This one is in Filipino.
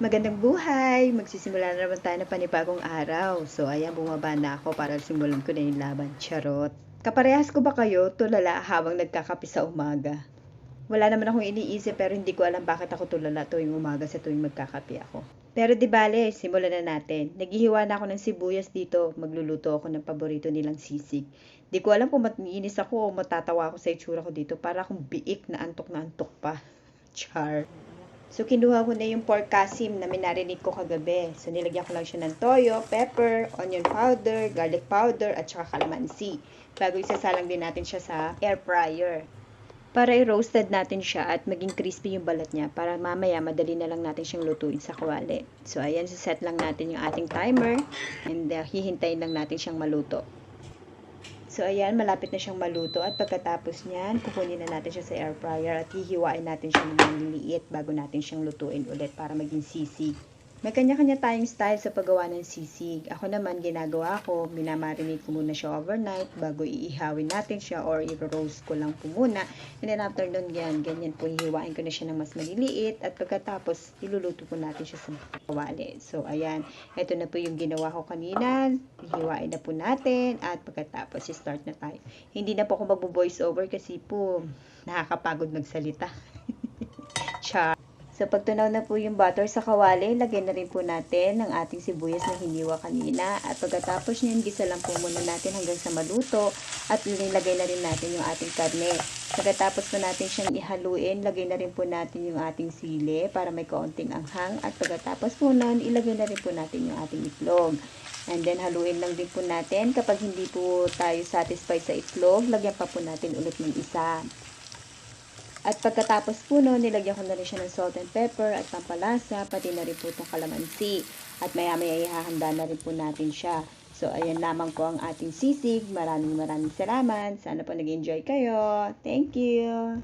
Magandang buhay! Magsisimula na naman tayo ng panibagong araw. So, ayan, bumaba na ako para simulan ko na yung laban. Charot. Kaparehas ko ba kayo tulala habang nagkakape sa umaga? Wala naman akong iniisip pero hindi ko alam bakit ako tulala tuwing umaga sa tuwing magkakape ako. Pero di bale, simulan na natin. Naghihiwa na ako ng sibuyas dito. Magluluto ako ng paborito nilang sisig. Di ko alam kung maiinis ako o matatawa ako sa itsura ko dito para akong biik na antok pa. Char. So, kinuha ko na yung pork kasim na minarinate ko kagabi. So, nilagyan ko lang siya ng toyo, pepper, onion powder, garlic powder, at saka calamansi. Bago isasalang din natin siya sa air fryer. Para i-roasted natin siya at maging crispy yung balat niya para mamaya madali na lang natin siyang lutuin sa kawali. So, ayan, set lang natin yung ating timer and hihintayin lang natin siyang maluto. So, ayan, malapit na siyang maluto at pagkatapos niyan, kukunin na natin siya sa air fryer at hihiwain natin siya ng maliliit bago natin siyang lutuin ulit para maging sisig. May kanya-kanya tayong style sa paggawa ng sisig. Ako naman, ginagawa ko, minamarinate ko muna siya overnight bago iihawin natin siya or i-roast ko lang po muna. And then after nun, ganyan po, hihiwain ko na siya ng mas maliliit at pagkatapos, iluluto po natin siya sa kawali. So, ayan, ito na po yung ginawa ko kanina. Hihiwain na po natin at pagkatapos, start na tayo. Hindi na po ako magbo-voice over kasi po, nakakapagod magsalita. Char. So, pag tunaw na po yung butter sa kawali, lagyan na rin po natin ng ating sibuyas na hiniwa kanina. At pagkatapos nyan, gisa lang po muna natin hanggang sa maluto. At nilagay na rin natin yung ating karne. Pagkatapos po natin siyang ihaluin, lagay na rin po natin yung ating sili para may kaunting anghang. At pagkatapos po nun, ilagay na rin po natin yung ating itlog. And then, haluin lang din po natin. Kapag hindi po tayo satisfied sa itlog, lagyan pa po natin ulit ng isa. At pagkatapos po no, nilagyan ko na rin siya ng salt and pepper at pampalasa, pati na rin po itong kalamansi. At maya-maya ihahanda na rin po natin siya. So, ayan lamang po ang ating sisig. Maraming salamat. Sana po nag-enjoy kayo. Thank you!